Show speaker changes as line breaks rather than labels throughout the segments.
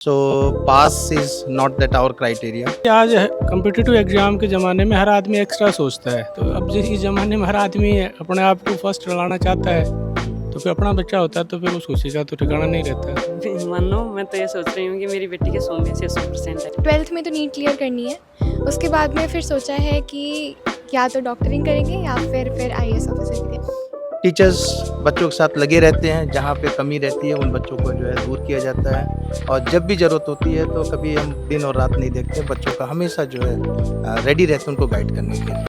So pass is not that our criteria.
आज competitive exam के ज़माने में हर आदमी एक्स्ट्रा सोचता है। तो अब जिस इस ज़माने में हर आदमी अपने आप को फर्स्ट लाना चाहता है, तो फिर अपना बच्चा होता है तो फिर वो सोचेगा तो ठिकाना नहीं रहता।
मानो मैं तो ये सोच रही हूँ कि मेरी बेटी के 100 में से 80% है।
12th में तो नीट क्लियर करनी है, उसके बाद में फिर सोचा है कि या तो डॉक्टरिंग करेंगे या फिर आईएएस ऑफिसर के।
टीचर्स बच्चों के साथ लगे रहते हैं, जहाँ पे कमी रहती है उन बच्चों को जो है दूर किया जाता है, और जब भी ज़रूरत होती है तो कभी हम दिन और रात नहीं देखते, बच्चों का हमेशा जो है रेडी रहते हैं उनको गाइड करने के लिए।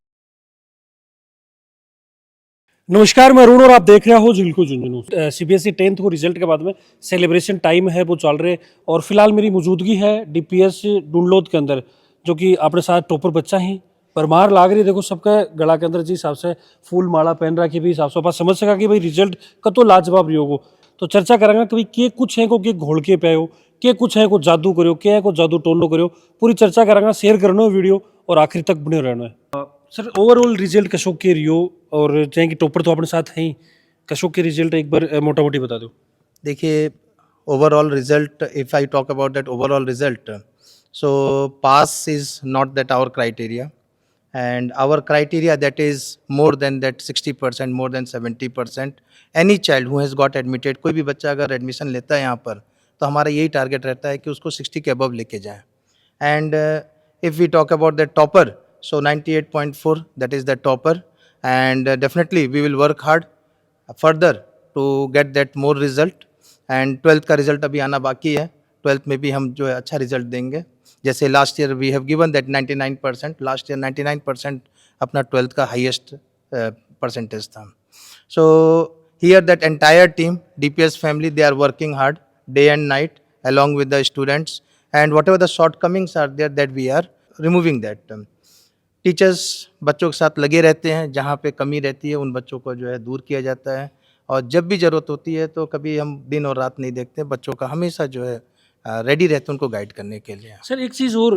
नमस्कार, मैं अरुण और आप देख रहे हो जिनको झुंझुनू। सीबीएसई 10th को रिजल्ट के बाद में सेलिब्रेशन टाइम है वो चल रहे, और फिलहाल मेरी मौजूदगी है डीपीएस डुंडलोद के अंदर, जो कि अपने साथ टॉपर बच्चा ही परमार लाग रही। देखो सबका गला के अंदर जी हिसाब से फूल माला पहन रखी भी हिसाब से आप समझ सका कि भाई रिजल्ट का तो लाजवाब रही होगो। तो चर्चा करेंगे कि भाई के कुछ है को के घोल के पे हो, के कुछ है को जादू करो, के है को जादू टोनो करो, पूरी चर्चा करेंगे। शेयर करना वीडियो और आखिर तक बने रहना है। सर ओवरऑल रिजल्ट कशोक के रियो, और चाहे कि टॉपर तो अपने साथ हैं ही, कशोक के रिजल्ट एक बार मोटा मोटी बता दो।
देखिए, overall result, if I talk about that overall result, so pass is not that our criteria, and our criteria that is more than that 60%, more than 70%. Any child who has got admitted, कोई भी बच्चा अगर admission लेता है यहाँ पर, तो हमारा यही टारगेट रहता है कि उसको 60 के अबव लेके जाएं। And if we talk about the topper, so 98.4 that is the topper, and definitely we will work hard further to get that more result. And 12th का रिजल्ट अभी आना बाकी है, 12th में भी हम जो है अच्छा रिजल्ट देंगे। जैसे last year we have given that 99%, last year 99% अपना 12th का हाईएस्ट परसेंटेज था। So here that entire team, DPS family, they are working hard day and night along with the students, and whatever the shortcomings are there that we are removing that. Teachers बच्चों के साथ लगे रहते हैं, जहाँ पे कमी रहती है उन बच्चों को जो है दूर किया जाता है, और जब भी ज़रूरत होती है तो कभी हम दिन और रात नहीं देखते, बच्चों का हमेशा जो है रेडी रहते हैं उनको गाइड करने के लिए।
सर एक चीज़ और,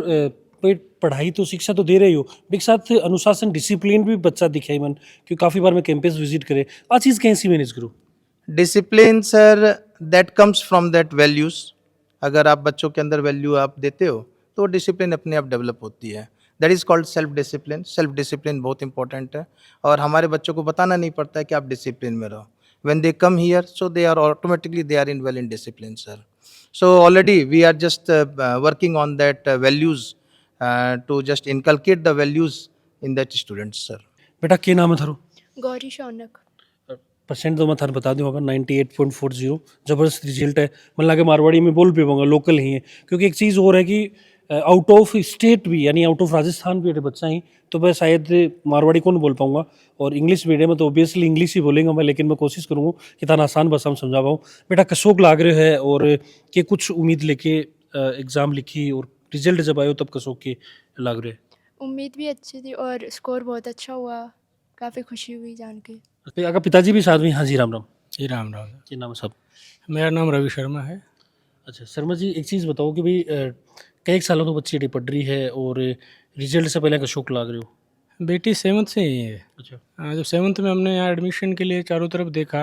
पढ़ाई तो शिक्षा तो दे रही हो, एक साथ अनुशासन डिसिप्लिन भी बच्चा दिखाई मन, क्योंकि काफ़ी बार मैं कैंपस विजिट करे, आ चीज़ कैसे मैनेज करूँ?
Discipline sir, that comes from that values. अगर आप बच्चों के अंदर वैल्यू आप देते हो तो डिसिप्लिन अपने आप डेवलप होती है। That is called self discipline. Self discipline बहुत इंपॉर्टेंट है, और हमारे बच्चों को बताना नहीं पड़ता है कि आप डिसिप्लिन में रहो। when they come here, so they are automatically they are in well in discipline, sir. So already we are just working on that values, to just inculcate the values in that students, sir.
बेटा क्या नाम है थारो?
Gauri Shaunak.
Percent तो मैं थाने बता दूँ, 98.40 जबरदस्त रिजल्ट है। मन लगे मारवाड़ी में बोल पे पाऊंगा, लोकल ही है, क्योंकि एक चीज़ और है कि आउट ऑफ स्टेट भी, यानी आउट ऑफ राजस्थान भी बच्चा ही, तो मैं शायद मारवाड़ी को नहीं बोल पाऊंगा, और इंग्लिश मीडियम में तो ऑब्वियसली इंग्लिश ही बोलेंगे मैं, लेकिन मैं कोशिश करूँगा कि ताना आसान भाषा में समझा पाऊँ। बेटा कशोक लाग रहे है, और के कुछ उम्मीद लेके एग्ज़ाम लिखी, और रिजल्ट जब आयो तब कशोक के लाग रहे?
उम्मीद भी अच्छी थी और स्कोर बहुत अच्छा हुआ, काफ़ी खुशी हुई जान के।
अगर पिताजी भी साथ में? हाँ जी, राम राम।
जी राम राम।
क्या नाम है साहब?
मेरा नाम रवि शर्मा है।
अच्छा शर्मा जी, एक चीज़ बताओ कि भाई कई सालों तो बच्ची पढ़ रही है, और रिजल्ट से पहले कशोक लाग रहे हो?
बेटी 7th से ही है।
अच्छा।
जब 7th में हमने यहाँ एडमिशन के लिए चारों तरफ देखा,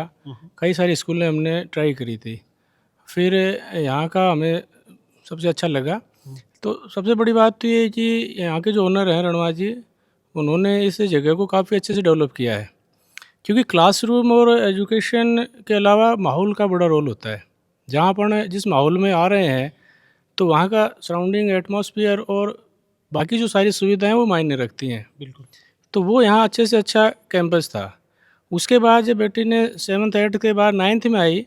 कई सारी स्कूलें हमने ट्राई करी थी, फिर यहाँ का हमें सबसे अच्छा लगा। तो सबसे बड़ी बात तो ये है कि यहाँ के जो ओनर हैं रणवा जी, उन्होंने इस जगह को काफ़ी अच्छे से डेवलप किया है, क्योंकि क्लासरूम और एजुकेशन के अलावा माहौल का बड़ा रोल होता है। जहाँ पर जिस माहौल में आ रहे हैं तो वहाँ का सराउंडिंग एटमॉस्फेयर और बाकी जो सारी सुविधाएं वो मायने रखती हैं।
बिल्कुल।
तो वो यहाँ अच्छे से अच्छा कैंपस था। उसके बाद जब बेटी ने 7th 8th के बाद 9th में आई,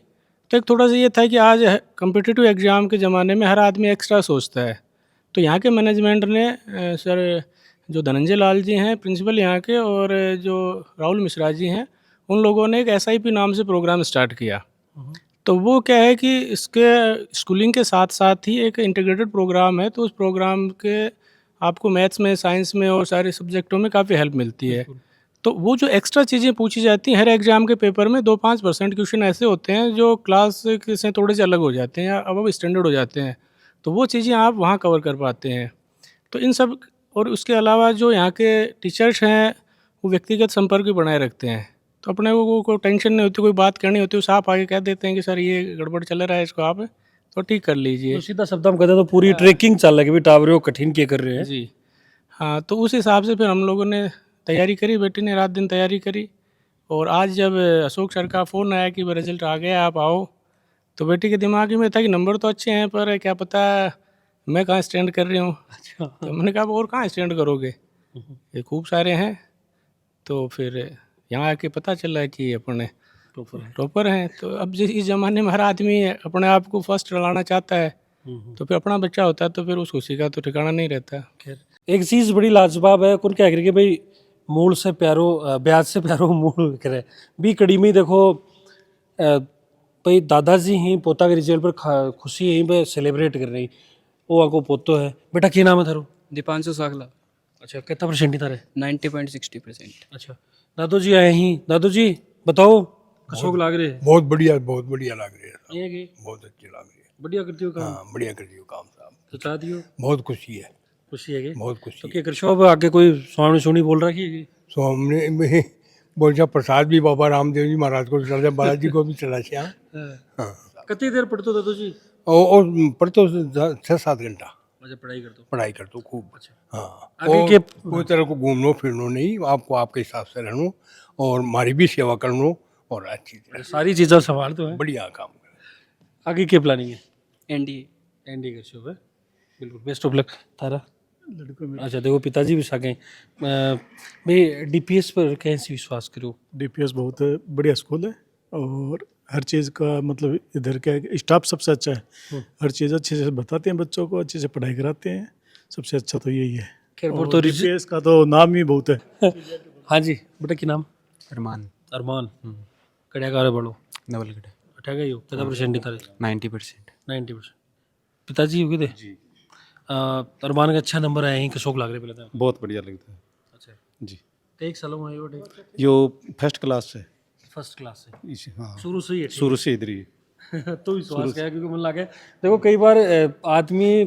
तो एक थोड़ा सा ये था कि आज कम्पिटिटिव एग्ज़ाम के ज़माने में हर आदमी एक्स्ट्रा सोचता है। तो यहाँ के मैनेजमेंट ने सर जो धनंजय लाल जी हैं प्रिंसिपल यहाँ के, और जो राहुल मिश्रा जी हैं, उन लोगों ने एक SIP नाम से प्रोग्राम स्टार्ट किया। तो वो क्या है कि इसके स्कूलिंग के साथ साथ ही एक इंटीग्रेटेड प्रोग्राम है, तो उस प्रोग्राम के आपको मैथ्स में, साइंस में और सारे सब्जेक्टों में काफ़ी हेल्प मिलती है। तो वो जो एक्स्ट्रा चीज़ें पूछी जाती हैं हर एग्ज़ाम के पेपर में, 2-5% क्वेश्चन ऐसे होते हैं जो क्लास से थोड़े से अलग हो जाते हैं या अब स्टैंडर्ड हो जाते हैं, तो वो चीज़ें आप वहाँ कवर कर पाते हैं। तो इन सब, और उसके अलावा जो यहाँ के टीचर्स हैं वो व्यक्तिगत संपर्क भी बनाए रखते हैं, तो अपने को टेंशन नहीं होती, कोई बात करनी होती है उसे आप आगे कह देते हैं कि सर ये गड़बड़ चल रहा है, इसको आप तो ठीक कर लीजिए।
तो सीधा शब्द हम कहते हैं तो पूरी ट्रैकिंग चल रहा है कि भाई टावरे को कठिन क्या कर रहे हैं।
जी हाँ, तो उस हिसाब से फिर हम लोगों ने तैयारी करी, बेटी ने रात दिन तैयारी करी। और आज जब अशोक सर का फ़ोन आया कि रिजल्ट आ गया आप आओ, तो बेटी के दिमाग में था कि नंबर तो अच्छे हैं पर क्या पता मैं कहाँ स्टैंड कर रही हूँ।
अच्छा।
तो मैंने कहा और कहाँ स्टैंड करोगे, ये खूब सारे हैं। तो फिर यहाँ आके पता चला कि अपने टॉपर हैं। तो अब इस ज़माने में हर आदमी अपने आप को फर्स्ट लाना चाहता है, तो फिर अपना बच्चा होता है तो फिर उस खुशी का तो ठिकाना नहीं रहता।
खैर एक चीज़ बड़ी लाजवाब है, कौन क्या करेंगे भाई, मूल से प्यारो ब्याज से प्यारो मूल करे भी कड़ी में देखो भाई दादाजी ही पोता के रिजल्ट पर खुशी यहीं पे सेलिब्रेट कर रही, वो आको पोतो है। बेटा क्या नाम है थारो?
दीपांशु सागला।
अच्छा कितना परसेंट ही थारे?
90.60%।
अच्छा दादू जी आए ही, दादू जी बताओ कसोक लाग रहे?
बहुत बढ़िया लग रही है।
ये की
बहुत अच्छी लग रही है।
बढ़िया करती हो काम?
हाँ बढ़िया कर दियो काम साहब।
बता दियो।
बहुत खुशी है।
खुशी है कि
बहुत
तो
खुशी
क्या कर शो अब आगे कोई स्वामी सोनी बोल रहा है कि
सो हमने में बोल जा प्रसाद भी बाबा रामदेव जी महाराज को चढ़ा, बालाजी को भी चढ़ा था। हाँ
कितनी देर पढ़ते हो दादू जी?
और पढ़तो 6-7 घंटा
अच्छा पढ़ाई करते हो?
पढ़ाई करतो खूब। हाँ
आगे
और
के
कोई तरह को घूमनो फिरनो नहीं, आपको आपके हिसाब से रहनो और हमारी भी सेवा करनो और अच्छी तरह
सारी चीज़ें संभाल तो है।
बढ़िया काम कर।
आगे क्या प्लानिंग है?
एनडीए।
एनडी कर शो है, बिल्कुल बेस्ट ऑफ लक तारा। अच्छा देखो पिताजी भी सागे भाई डीपीएस पर कैसे विश्वास करो?
डीपीएस बहुत बढ़िया स्कूल है और हर चीज़ का मतलब इधर का स्टाफ सबसे अच्छा है। हर चीज़ अच्छे से बताते हैं, बच्चों को अच्छे से पढ़ाई कराते हैं। सबसे अच्छा तो यही है।
खैर
और
तो
डीपीएस का तो नाम ही बहुत है।
हाँ जी बेटा क्या नाम?
अरमान।
अरमान कड़िया का बड़ो
नवलगढ़।
उठा गई हो कितना परसेंट तारे?
90%।
90%। पिताजी हो गए थे? अरमान का अच्छा नंबर आया ही कसोक लाग रहे पहले तो।
बहुत बढ़िया लगता है
अच्छा
जी।
कई सालों में आए हो बेटे?
यो फर्स्ट क्लास से
फर्स्ट क्लास से
हाँ
शुरू से ही है?
शुरू से इधर ही
तो विश्वास क्या, क्योंकि मन लगे देखो कई बार आदमी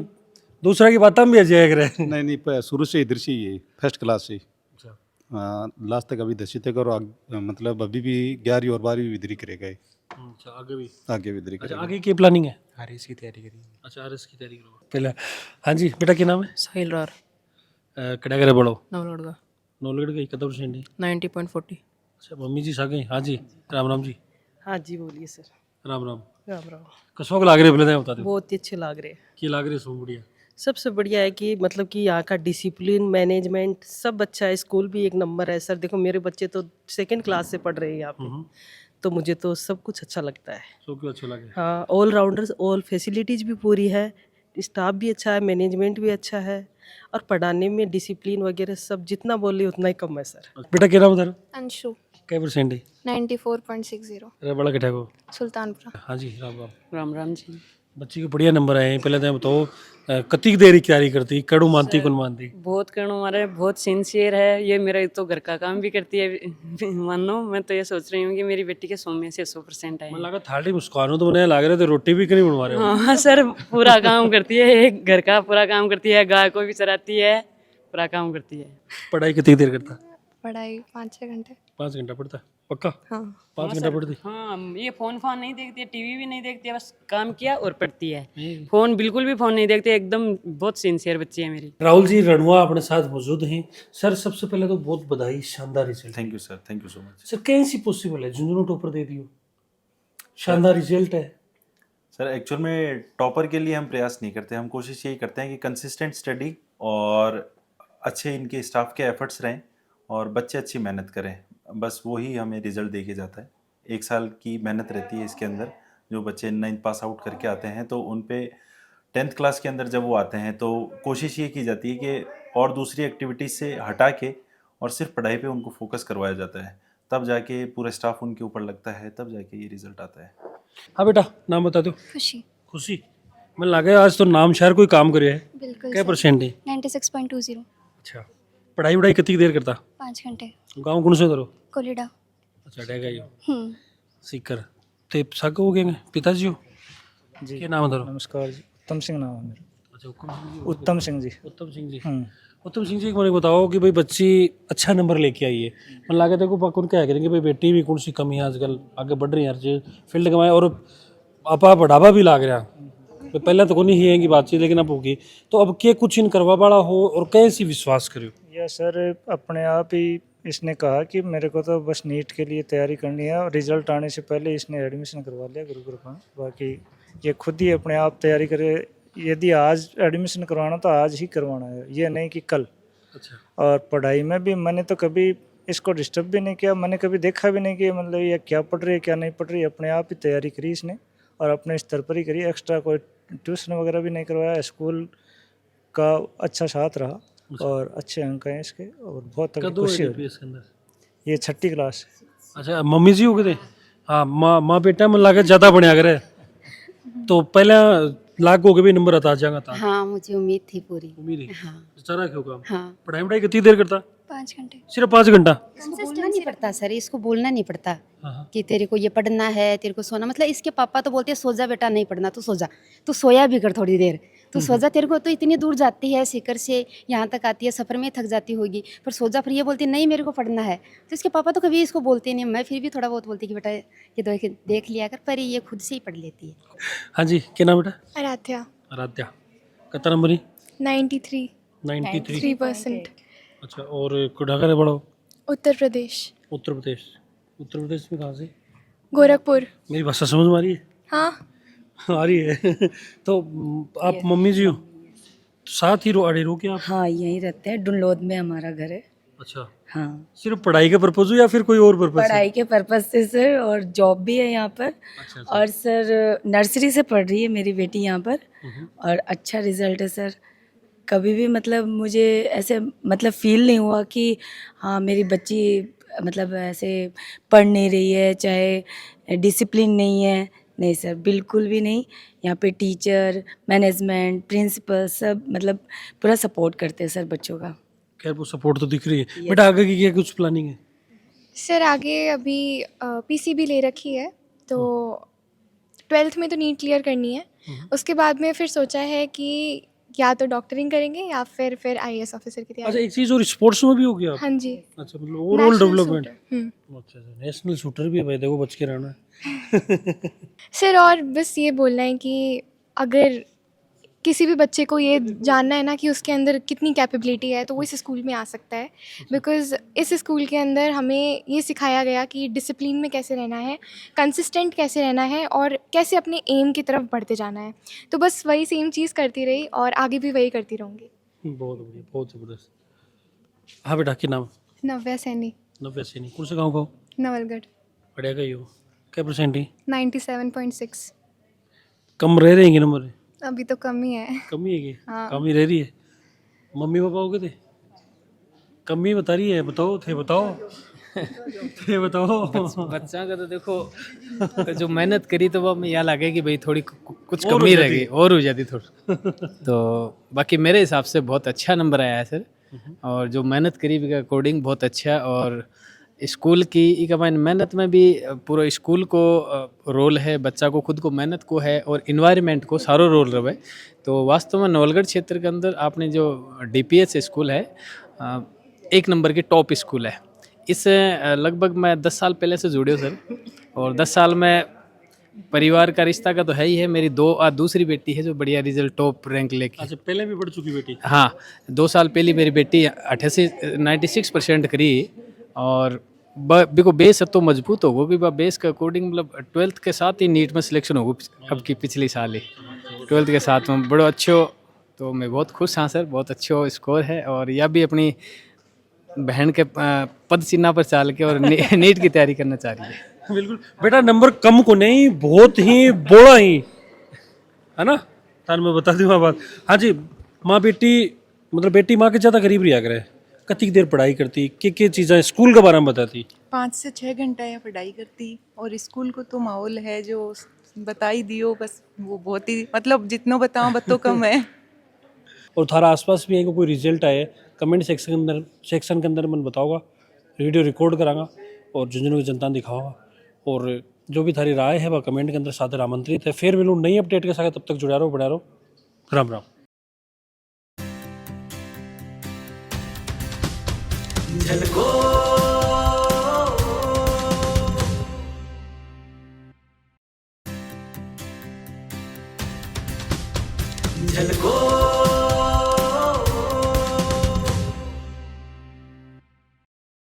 दूसरा की बात भी अजय करे।
नहीं नहीं शुरू से इधर से ही है, फर्स्ट क्लास से
अच्छा
लास्ट तक अभी 10वीं तक और मतलब अभी भी 11वीं और 12वीं भी इधर ही करेगा ये।
अच्छा आगे भी?
आगे भी इधर ही
अच्छा
करेगा।
आगे की प्लानिंग है?
आरएस की तैयारी करी।
अच्छा आरएस की तैयारी करो पहले। हाँ जी बेटा क्या नाम है?
साहिल रार।
कड़ा करे बड़ो?
नवलगढ़ का।
नौलगढ़ गई कितना परसेंट है?
90.40।
अच्छा मम्मी जी सागे? हाँ जी राम राम जी।
हाँ जी बोलिए सर।
राम राम।
राम राम।
कसोक लाग रहे पहले बता दो
बहुत ही अच्छे लग रहे हैं।
की लाग रहे सो बढ़िया?
सबसे बढ़िया है कि मतलब कि यहाँ का डिसिप्लिन मैनेजमेंट सब अच्छा है, स्कूल भी एक नंबर है सर। देखो मेरे बच्चे तो 2nd क्लास से पढ़ रहे हैं यहाँ पे, तो मुझे तो सब कुछ अच्छा लगता है।
सो क्यों अच्छा लगे?
हाँ ऑल राउंडर्स, ऑल फैसिलिटीज़ भी पूरी है, स्टाफ भी अच्छा है, मैनेजमेंट भी अच्छा है और पढ़ाने में डिसिप्लिन वगैरह सब जितना बोले उतना ही कम है सर।
बेटा क्या नाम उधर?
अंशु
क्या परसेंट है?
94.60।
अरे बड़ा कटा को?
सुल्तानपुरा।
हाँ जी राम राम।
राम राम जी।
बच्ची के बढ़िया नंबर आए हैं। पहले तो बताओ कति देरी तैयारी करती, कड़ू मानती कौन मानती?
बहुत करो हमारे, बहुत सिंसियर है ये। मेरा तो घर का काम भी करती है मानो। मैं तो ये सोच रही हूँ कि मेरी बेटी के 100 में से 100% आए।
मुझे लगा थाली मुस्कानो तो मैंने लग रहे थे रोटी भी कहीं बनवा रहे हो।
हाँ सर, पूरा काम करती है, एक घर का पूरा काम करती है, गाय को भी चराती है, पूरा काम करती है।
पढ़ाई कितनी देर करता?
पढ़ाई 5-6 घंटे।
5 घंटा पढ़ता पक्का?
हाँ
5 घंटा पढ़ती?
हाँ, ये फोन नहीं देखती है, टीवी भी नहीं देखती है, बस काम किया और पढ़ती है। फोन बिल्कुल भी फोन नहीं देखती है, एकदम बहुत सिंसियर बच्ची है मेरी।
राहुल जी रणवा अपने साथ मौजूद हैं। सर सबसे पहले तो बहुत बधाई, शानदार result.
Thank you sir, thank you so much.
Sir कैसे पॉसिबल है झुंझुनू टॉपर दे दियो? शानदार रिजल्ट है
सर। एक्चुअल में टॉपर के लिए हम प्रयास नहीं करते, हम कोशिश यही करते हैं कि कंसिस्टेंट स्टडी और अच्छे इनके स्टाफ के एफर्ट्स रहें और बच्चे अच्छी मेहनत करें, बस वही हमें रिजल्ट देके जाता है। 1 साल की मेहनत रहती है इसके अंदर। जो बच्चे 9th पास आउट करके आते हैं तो उन पे 10th क्लास के अंदर जब वो आते हैं तो कोशिश ये की जाती है कि और दूसरी एक्टिविटीज़ से हटा के और सिर्फ पढ़ाई पे उनको फोकस करवाया जाता है, तब जाके पूरा स्टाफ उनके ऊपर लगता है, तब जाके ये रिजल्ट आता है।
हाँ बेटा नाम बता दो।
खुशी।
खुशी मैंने लगा आज तो नाम शहर कोई काम करे है।
बिल्कुल
क्या
सर।
परसेंट है?
96.20।
अच्छा पढ़ाई वढ़ाई कितनी देर करता?
5 घंटे।
गाँव कौन से करो?
कोलिडा।
अच्छा डह गई हो
हम्म।
सीकर ते सग हो गए पिताजी हो जी? क्या नाम है?
नमस्कार जी, उत्तम सिंह नाम है मेरा।
अच्छा हुक्म सिंह जी।
उत्तम सिंह जी।
उत्तम सिंह जी। उत्तम सिंह जी एक बार बताओ कि भाई बच्ची अच्छा नंबर लेके आई है, मन लगा देखो पकड़ क्या करेंगे भाई बेटी भी कौन सी कमी है आजकल आगे बढ़ रही है हर चीज फील्ड कमाए और आपा बढ़ावा भी लाग रहा तो पहले तो नहीं है कि बातचीत लेकिन अब होगी तो अब के कुछ इन करवा वाला हो और कैसी विश्वास करो
या सर अपने आप ही इसने कहा कि मेरे को तो बस नीट के लिए तैयारी करनी है और रिजल्ट आने से पहले इसने एडमिशन करवा लिया गुरुकुल में। बाकी ये खुद ही अपने आप तैयारी करे, यदि आज एडमिशन करवाना तो आज ही करवाना है, ये नहीं कि कल।
अच्छा
और पढ़ाई में भी मैंने तो कभी इसको डिस्टर्ब भी नहीं किया, मैंने कभी देखा भी नहीं कि मतलब ये क्या पढ़ रही है क्या नहीं पढ़ रही है, अपने आप ही तैयारी करी इसने और अपने स्तर पर ही करी, एक्स्ट्रा कोई ट्यूशन वगैरह भी नहीं करवाया। स्कूल का अच्छा साथ रहा और अच्छे अंक हैं इसके और बहुत खुशी हो रही है। ये 6ठी क्लास है।
अच्छा मम्मी जी हो गए थे हाँ माँ बेटा मन लागे ज़्यादा बढ़िया करे तो पहले लाख हो गए भी नंबर आता जाएगा था।
हाँ मुझे उम्मीद थी पूरी।
उम्मीद है
हाँ
सारा क्यों काम
हाँ
पढ़ाई कितनी देर करता
5 घंटे।
सिर्फ 5 घंटा
इसको बोलना नहीं पड़ता सर, इसको बोलना नहीं पड़ता
हाँ।
कि तेरे को ये पढ़ना है, तेरे को सोना, मतलब इसके पापा तो बोलते हैं सो जा बेटा नहीं पढ़ना तो सो जा, तू सोया भी कर थोड़ी देर, तू सो जा, तेरे को तो इतनी दूर जाती है सीकर से यहाँ तक आती है, सफ़र में थक जाती होगी, पर सो जा। फिर ये बोलती नहीं मेरे को पढ़ना है, तो इसके पापा तो कभी इसको बोलते नहीं, मैं फिर भी थोड़ा बहुत बोलती कि बेटा ये देख लिया कर, पर ये खुद से ही पढ़ लेती है।
हाँ जी क्या नाम बेटा
आराध्या।
आराध्या कितना नंबर ही
93%।
93%।
अच्छा और कुड़ा करे बड़ो
उत्तर प्रदेश।
उत्तर प्रदेश में कहाँ से
गोरखपुर।
मेरी भाषा समझ में आ रही है
हाँ
आ रही है तो आप मम्मी जी हो तो साथ ही अड़े रो के आप
हाँ यहीं रहते हैं, डुनलोद में हमारा घर है।
अच्छा
हाँ
सिर्फ पढ़ाई के पर्पज हो या फिर कोई और पर्पज
पढ़ाई के पर्पज से सर, और जॉब भी है यहाँ पर।
अच्छा
और सर नर्सरी से पढ़ रही है मेरी बेटी यहाँ पर और अच्छा रिजल्ट है सर। कभी भी मतलब मुझे ऐसे मतलब फील नहीं हुआ कि हाँ मेरी बच्ची मतलब ऐसे पढ़ नहीं रही है, चाहे डिसिप्लिन नहीं है, नहीं सर बिल्कुल भी नहीं। यहाँ पे टीचर, मैनेजमेंट, प्रिंसिपल सब मतलब पूरा सपोर्ट करते हैं सर बच्चों का।
खैर वो सपोर्ट तो दिख रही है। बेटा आगे की क्या कुछ प्लानिंग है?
सर आगे अभी पीसीबी ले रखी है, तो 12th में तो नीट क्लियर करनी है, उसके बाद में फिर सोचा है कि या तो डॉक्टरिंग करेंगे या फिर आईएएस ऑफिसर की तैयारी।
अच्छा एक चीज और स्पोर्ट्स में भी हो गया?
हाँ जी।
अच्छा मतलब ओवरऑल डेवलपमेंट।
हम्म।
अच्छा नेशनल शूटर भी है भाई, देखो बच के रहना है।
सर और बस ये बोलना है कि अगर किसी भी बच्चे को ये जानना है ना कि उसके अंदर कितनी कैपेबिलिटी है, तो वो इस स्कूल में आ सकता है। बिकॉज़ इस स्कूल के अंदर हमें ये सिखाया गया कि डिसिप्लिन में कैसे रहना है, कंसिस्टेंट कैसे रहना है और कैसे अपने एम की तरफ बढ़ते जाना है। तो बस वही सेम चीज़ करती रही और आगे भी वही करती रहूँगी।
बहुत बढ़िया, बहुत जबरदस्त। हाँ बेटा क्या नाम?
नव्या सैनी,
नव्या सैनी। कौन से गाँव का हो?
नवलगढ़।
बढ़िया का ही हो। क्या परसेंट ही?
97.6।
कम रह रहे हैं नंबर?
अभी तो कम ही है।
कम ही है कि?
हाँ।
कम ही रह रही है। मम्मी पापा हो गए थे? कम ही बता रही है। बताओ थे बताओ थे बताओ।
बच्चा का तो देखो जो मेहनत करी तो वो हमें यहाँ लगे कि भाई थोड़ी कुछ कमी रह गई और हो जाती थोड़ी। तो बाकी मेरे हिसाब से बहुत अच्छा नंबर आया है सर, और जो मेहनत करी के अकॉर्डिंग बहुत अच्छा। और स्कूल की एक मेहनत में भी पूरा स्कूल को रोल है, बच्चा को खुद को मेहनत को है और इन्वायरमेंट को सारो रोल रहे। तो वास्तव में नवलगढ़ क्षेत्र के अंदर आपने जो डीपीएस स्कूल है 1 नंबर की टॉप स्कूल है। इससे लगभग मैं 10 साल पहले से जुड़े सर, और 10 साल में परिवार का रिश्ता का तो है ही है। मेरी दूसरी बेटी है जो बढ़िया रिजल्ट टॉप रैंक लेके।
अच्छा पहले भी पढ़ चुकी बेटी?
हाँ
2 साल पहले मेरी बेटी 96% करी, और बिको बेस तो मजबूत होगा कि बेस के अकॉर्डिंग मतलब 12th के साथ ही नीट में सिलेक्शन होगा अब की पिछली साल ही 12th के साथ में बड़ो अच्छो। तो मैं बहुत खुश हाँ सर, बहुत अच्छो स्कोर है, और यह भी अपनी बहन के पद चिन्ह पर चाल के और नीट की तैयारी करना चाह रही है।
बिल्कुल बेटा, नंबर कम को नहीं, बहुत ही बड़ा ही है ना। तान मैं बता दूँ बात। हाँ जी, माँ बेटी मतलब बेटी माँ के ज़्यादा करीब रिया करे, कितनी देर पढ़ाई करती, के चीज़ें स्कूल के बारे में बताती?
5 से 6 घंटा या पढ़ाई करती, और स्कूल को तो माहौल है जो बता ही दियो, बस वो बहुत ही मतलब जितना बताऊँ बतो कम है।
और थारा आसपास भी है कोई रिजल्ट आए, कमेंट सेक्शन के अंदर मन बताओगा, वीडियो रिकॉर्ड करांगा और झुंझुनू की जनता दिखाओगा, और जो भी थारी राय है वह कमेंट के अंदर सादर आमंत्रित है। फिर मिलूँ नई अपडेट के साथ, तब तक जुड़ा रहो, बढ़ा रहो। राम राम।
झलको